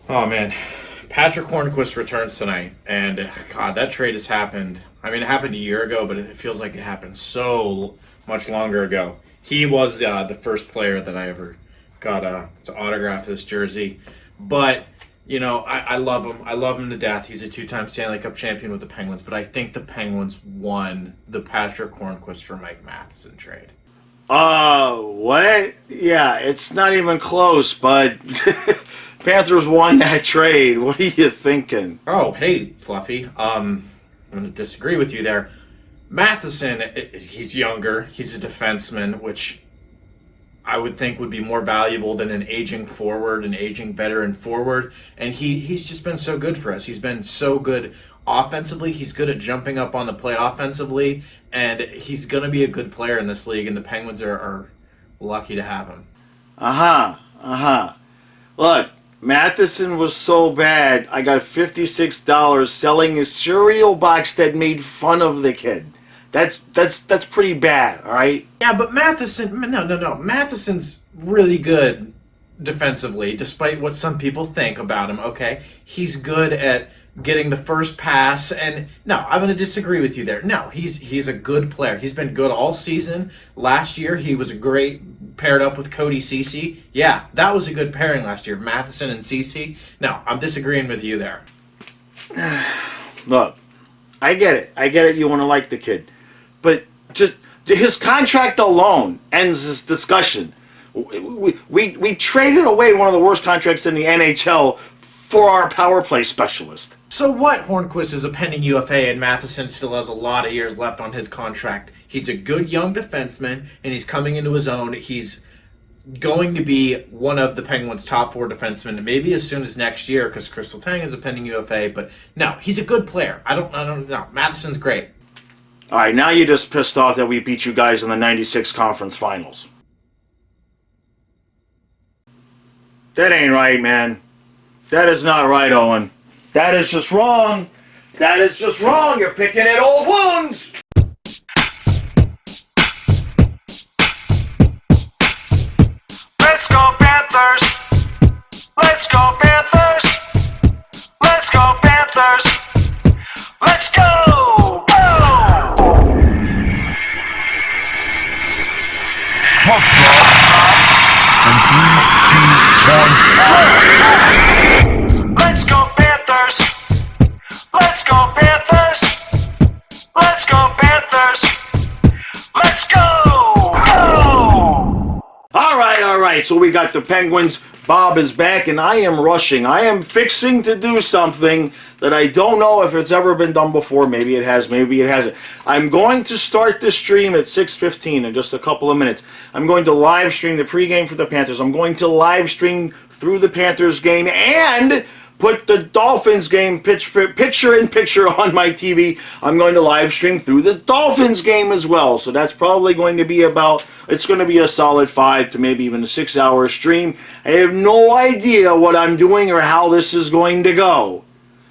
Oh man, Patrick Hornquist returns tonight, and God, that trade has happened. I mean, it happened a year ago, but it feels like it happened so much longer ago. He was the first player that I ever got to autograph this jersey, but I love him. I love him to death. He's a two-time Stanley Cup champion with the Penguins, but I think the Penguins won the Patrick Hornquist for Mike Matheson trade. What? Yeah, it's not even close, but Panthers won that trade. What are you thinking? Oh, hey, Fluffy. I'm going to disagree with you there. Matheson, he's younger. He's a defenseman, which I would think would be more valuable than an aging forward, an aging veteran forward. And he's just been so good for us. He's been so good offensively. He's good at jumping up on the play offensively. And he's going to be a good player in this league. And the Penguins are lucky to have him. Look, Matheson was so bad, I got $56 selling a cereal box that made fun of the kid. That's pretty bad, all right? Yeah, but Matheson, no. Matheson's really good defensively, despite what some people think about him, okay? He's good at getting the first pass, and no, I'm going to disagree with you there. No, he's a good player. He's been good all season. Last year, he was a great paired up with Cody Ceci. Yeah, that was a good pairing last year, Matheson and Ceci. No, I'm disagreeing with you there. Look, I get it. You want to like the kid. But just his contract alone ends this discussion. We traded away one of the worst contracts in the NHL for our power play specialist. So what? Hornquist is a pending UFA, and Matheson still has a lot of years left on his contract. He's a good young defenseman, and he's coming into his own. He's going to be one of the Penguins' top four defensemen, maybe as soon as next year, because Crystal Tang is a pending UFA. But no, he's a good player. I don't know. Matheson's great. All right, now you're just pissed off that we beat you guys in the '96 conference finals. That ain't right, man. That is not right, Owen. That is just wrong. That is just wrong. You're picking at old wounds. Let's go Panthers. Let's go Panthers. Let's go Panthers. Let's go. Puck drop. And 3, 2, 1, drop. Let's go Panthers. Let's go Panthers. Let's go Panthers. Let's go. All right. So we got the Penguins. Bob is back, and I am rushing. I am fixing to do something that I don't know if it's ever been done before. Maybe it has, maybe it hasn't. I'm going to start the stream at 6:15 in just a couple of minutes. I'm going to live stream the pregame for the Panthers. I'm going to live stream through the Panthers game and put the Dolphins game picture-in-picture on my TV. I'm going to live stream through the Dolphins game as well. So that's probably going to be it's going to be a solid 5 to maybe even a 6-hour stream. I have no idea what I'm doing or how this is going to go.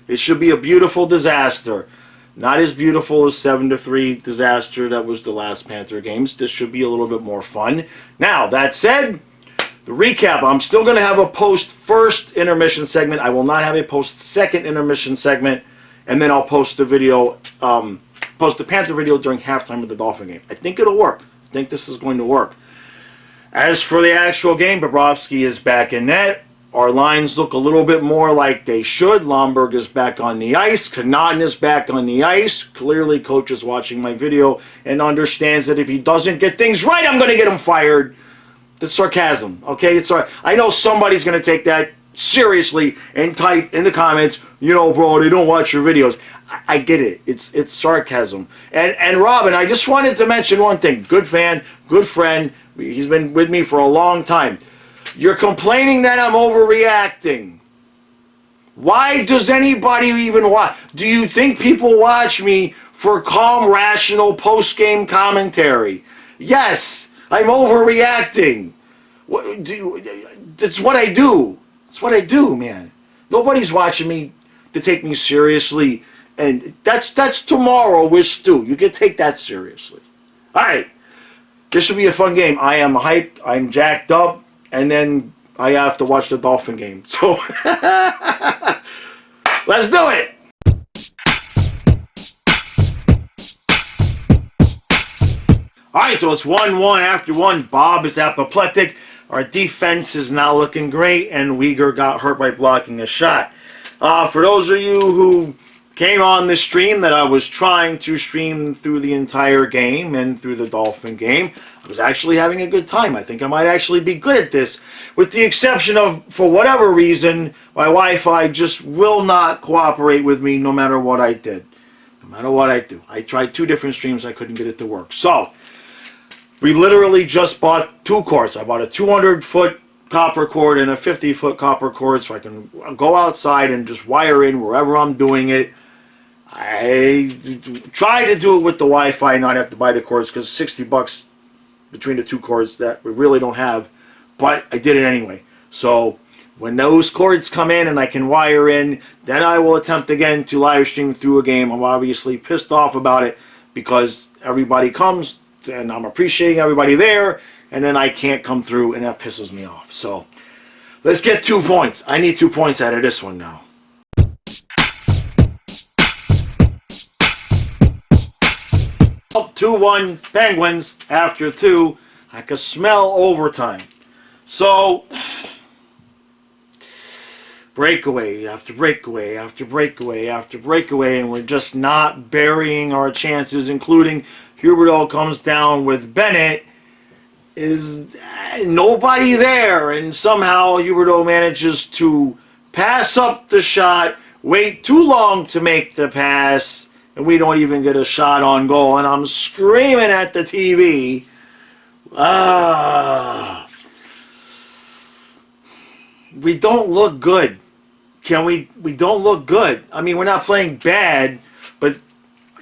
It should be a beautiful disaster. Not as beautiful as 7-3 disaster that was the last Panther games. This should be a little bit more fun. Now, that said, the recap, I'm still going to have a post-first intermission segment. I will not have a post-second intermission segment. And then I'll post the video, post the Panther video during halftime of the Dolphin game. I think it'll work. I think this is going to work. As for the actual game, Bobrovsky is back in net. Our lines look a little bit more like they should. Lomberg is back on the ice. Connaughton is back on the ice. Clearly, coach is watching my video and understands that if he doesn't get things right, I'm going to get him fired. That's sarcasm, okay? I know somebody's going to take that seriously and type in the comments, bro, they don't watch your videos. I get it. It's sarcasm. And Robin, I just wanted to mention one thing. Good fan, good friend. He's been with me for a long time. You're complaining that I'm overreacting. Why does anybody even watch? Do you think people watch me for calm, rational post-game commentary? Yes. I'm overreacting. That's what I do. That's what I do, man. Nobody's watching me to take me seriously, and that's tomorrow with Stu. You can take that seriously. All right. This should be a fun game. I am hyped. I'm jacked up, and then I have to watch the Dolphin game. So Let's do it. All right, so it's 1-1 after one. Bob is apoplectic. Our defense is now looking great, and Uyghur got hurt by blocking a shot. For those of you who came on this stream that I was trying to stream through the entire game and through the Dolphin game, I was actually having a good time. I think I might actually be good at this, with the exception of, for whatever reason, my Wi-Fi just will not cooperate with me no matter what I did. No matter what I do. I tried 2 different streams, I couldn't get it to work. So, we literally just bought 2 cords. I bought a 200-foot copper cord and a 50-foot copper cord so I can go outside and just wire in wherever I'm doing it. I try to do it with the Wi-Fi, not have to buy the cords, because $60 between the 2 cords that we really don't have, but I did it anyway. So when those cords come in and I can wire in, then I will attempt again to live stream through a game. I'm obviously pissed off about it because everybody comes and I'm appreciating everybody there, and then I can't come through, and that pisses me off. So let's get 2 points. I need 2 points out of this one now. Up 2-1 Penguins after 2. I can smell overtime. So breakaway after breakaway after breakaway after breakaway, and we're just not burying our chances, including Huberdeau comes down with Bennett. Is nobody there, and somehow Huberdeau manages to pass up the shot, wait too long to make the pass, and we don't even get a shot on goal, and I'm screaming at the TV. We don't look good. We don't look good. I mean, we're not playing bad, but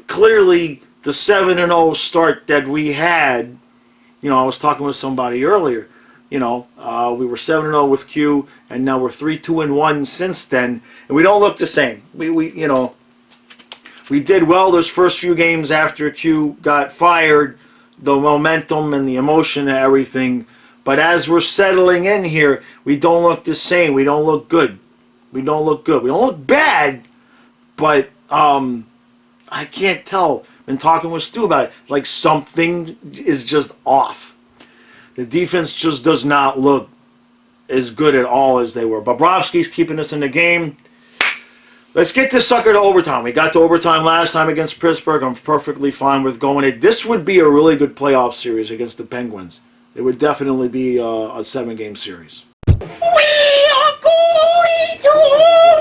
clearly the 7-0 start that we had, you know, I was talking with somebody earlier, you know, we were 7-0 with Q, and now we're 3-2-1 since then, and we don't look the same. You know, we did well those first few games after Q got fired, the momentum and the emotion and everything, but as we're settling in here, we don't look the same. We don't look good. We don't look good. We don't look bad, but I can't tell. Been talking with Stu about it. Like something is just off. The defense just does not look as good at all as they were. Bobrovsky's keeping us in the game. Let's get this sucker to overtime. We got to overtime last time against Pittsburgh. I'm perfectly fine with going it. This would be a really good playoff series against the Penguins. It would definitely be a 7-game series. We are going to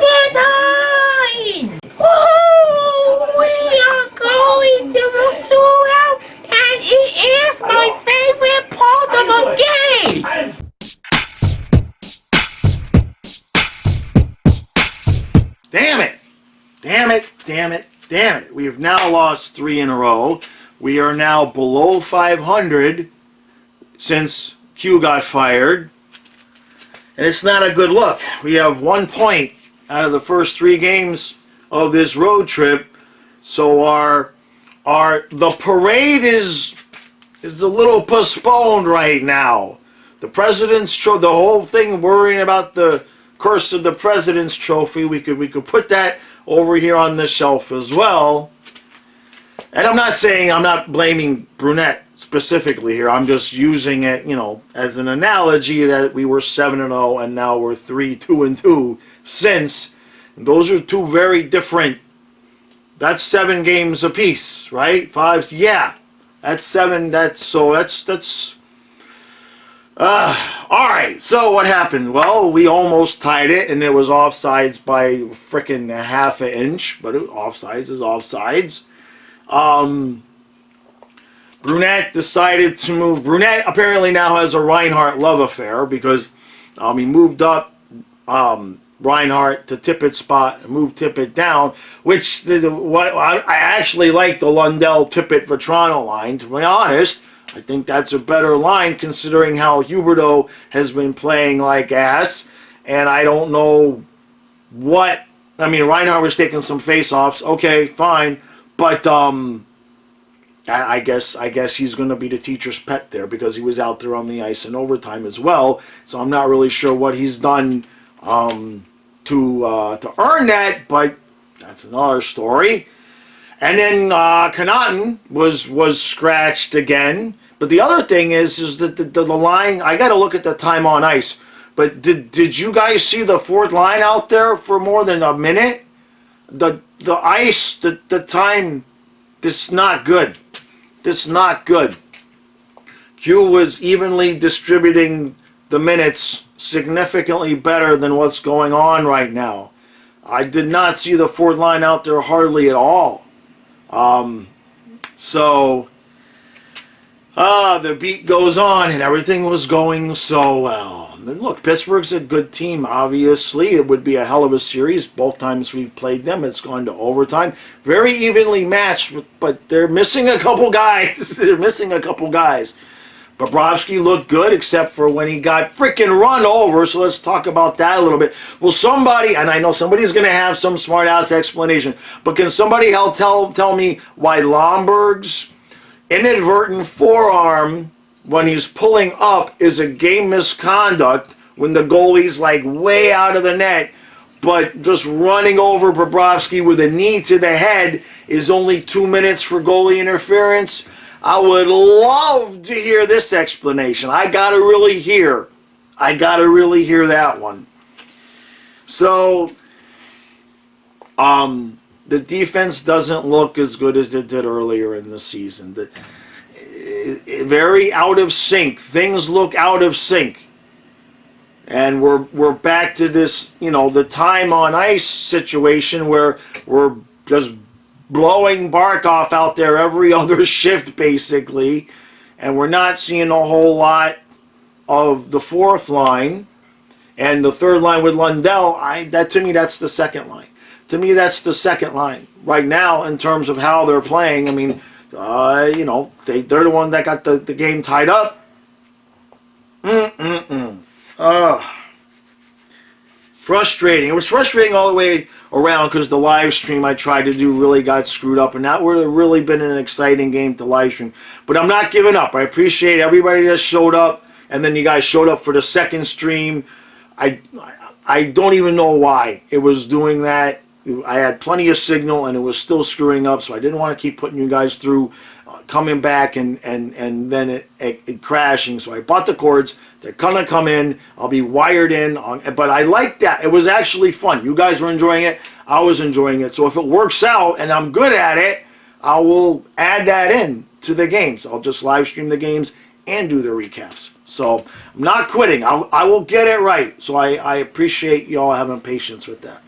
overtime! Oh, we are going to the shootout, and it is my favorite part of the game! Damn it! Damn it, damn it, damn it. We have now lost 3 in a row. We are now below 500 since Q got fired. And it's not a good look. We have 1 point out of the first 3 games of this road trip. So the parade is a little postponed right now. The President's Trophy, the whole thing worrying about the curse of the President's Trophy, we could put that over here on the shelf as well. And I'm not blaming Brunette specifically here. I'm just using it, you know, as an analogy that we were 7-0 and now we're 3-2-2 since. And those are 2 very different. That's 7 games apiece, right? 5, yeah. That's 7. All right. So what happened? Well, we almost tied it, and it was offsides by frickin' half an inch. But offsides is offsides. Brunette decided to move. Brunette apparently now has a Reinhardt love affair because he moved up Reinhardt to Tippett's spot and moved Tippett down, which I actually like the Lundell Tippett Vetrano line, to be honest. I think that's a better line considering how Huberdeau has been playing like ass, and I don't know what. I mean, Reinhardt was taking some face-offs. Okay, fine, but I guess he's going to be the teacher's pet there because he was out there on the ice in overtime as well. So I'm not really sure what he's done to earn that, but that's another story. And then Connaughton was scratched again. But the other thing is that the line, I got to look at the time on ice. But did you guys see the fourth line out there for more than a minute? The ice, the time, this is not good. This is not good. Q was evenly distributing the minutes significantly better than what's going on right now. I did not see the fourth line out there hardly at all. The beat goes on, and everything was going so well. And look, Pittsburgh's a good team, obviously. It would be a hell of a series. Both times we've played them, it's gone to overtime. Very evenly matched, but they're missing a couple guys. They're missing a couple guys. Bobrovsky looked good, except for when he got freaking run over, so let's talk about that a little bit. Well, somebody, and I know somebody's going to have some smart-ass explanation, but can somebody help tell me why Lomberg's inadvertent forearm when he's pulling up is a game misconduct when the goalie's like way out of the net, but just running over Bobrovsky with a knee to the head is only 2 minutes for goalie interference? I would love to hear this explanation. I gotta really hear that one. So, the defense doesn't look as good as it did earlier in the season. Very out of sync. Things look out of sync. And we're back to this, the time on ice situation where we're just blowing Barkov out there every other shift, basically. And we're not seeing a whole lot of the fourth line. And the third line with Lundell, to me, that's the second line. To me, that's the second line. Right now, in terms of how they're playing, I mean, they're the one that got the game tied up. Frustrating. It was frustrating all the way around because the live stream I tried to do really got screwed up, and that would have really been an exciting game to live stream. But I'm not giving up. I appreciate everybody that showed up, and then you guys showed up for the second stream. I don't even know why it was doing that. I had plenty of signal, and it was still screwing up, so I didn't want to keep putting you guys through coming back and then it crashing. So I bought the cords. They're gonna come in. I'll be wired in. But I like that. It was actually fun. You guys were enjoying it. I was enjoying it. So if it works out and I'm good at it, I will add that in to the games. I'll just live stream the games and do the recaps. So I'm not quitting. I will get it right. So I appreciate y'all having patience with that.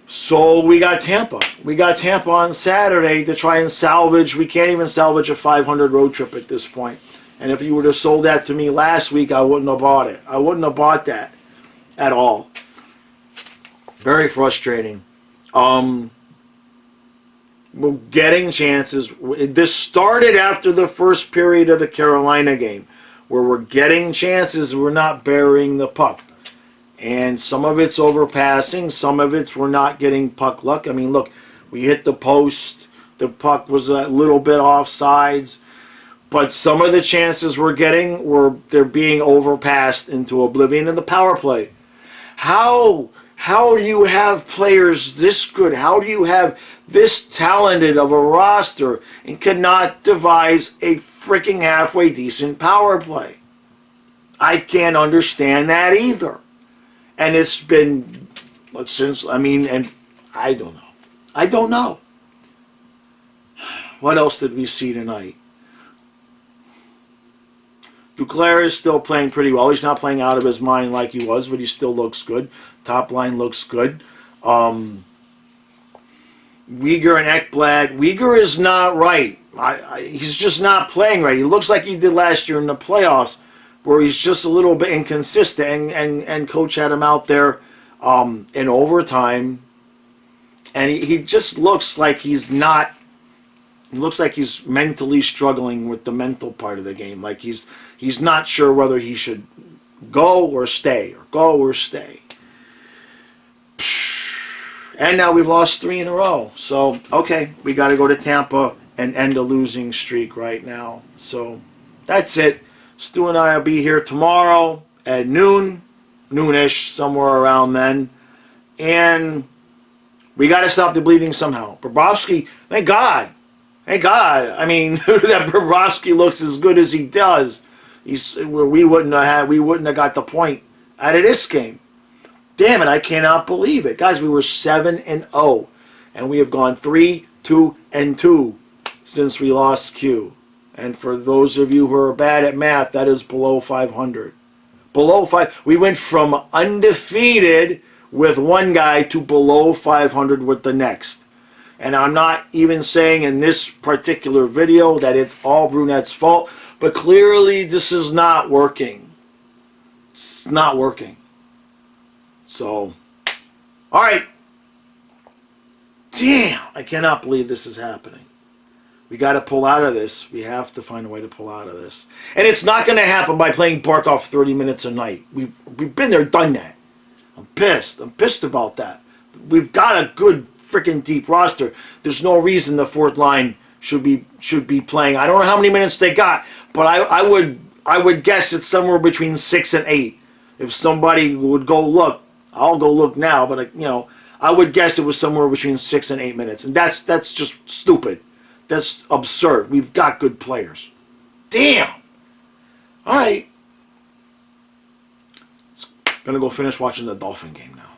So we got Tampa. We got Tampa on Saturday to try and salvage. We can't even salvage a 500 road trip at this point. And if you would have sold that to me last week, I wouldn't have bought it. I wouldn't have bought that at all. Very frustrating. We're getting chances. This started after the first period of the Carolina game, where we're getting chances. We're not burying the puck. And some of it's overpassing. Some of it's we're not getting puck luck. I mean, look, we hit the post. The puck was a little bit offsides. But some of the chances we're getting, they're being overpassed into oblivion in the power play. How do you have players this good? How do you have this talented of a roster and cannot devise a freaking halfway decent power play? I can't understand that either. And it's been and I don't know. I don't know. What else did we see tonight? Duclair is still playing pretty well. He's not playing out of his mind like he was, but he still looks good. Top line looks good. Uyghur and Ekblad. Uyghur is not right. He's just not playing right. He looks like he did last year in the playoffs, where he's just a little bit inconsistent, and coach had him out there in overtime, and he just looks like he's not. It looks like he's mentally struggling with the mental part of the game. Like he's not sure whether he should go or stay. And now we've lost 3 in a row. So, okay, we got to go to Tampa and end a losing streak right now. So, that's it. Stu and I will be here tomorrow at noonish, somewhere around then. And we got to stop the bleeding somehow. Bobrovsky, thank God. Thank God. I mean, that Bobrovsky looks as good as he does. We wouldn't have got the point out of this game. Damn it, I cannot believe it. Guys, we were 7-0. And we have gone 3-2-2 since we lost Q. And for those of you who are bad at math, that is below 500. Below 5. We went from undefeated with one guy to below 500 with the next. And I'm not even saying in this particular video that it's all Brunette's fault, but clearly this is not working. It's not working. So, all right. Damn, I cannot believe this is happening. We got to pull out of this. We have to find a way to pull out of this. And it's not going to happen by playing Barkov 30 minutes a night. We've been there, done that. I'm pissed. I'm pissed about that. We've got a good freaking deep roster. There's no reason the fourth line should be playing. I don't know how many minutes they got, but I would guess it's somewhere between 6 and 8. If somebody would go look, I'll go look now, but I would guess it was somewhere between 6 and 8 minutes. And that's just stupid. That's absurd. We've got good players. Damn. All right. Gonna go finish watching the Dolphin game now.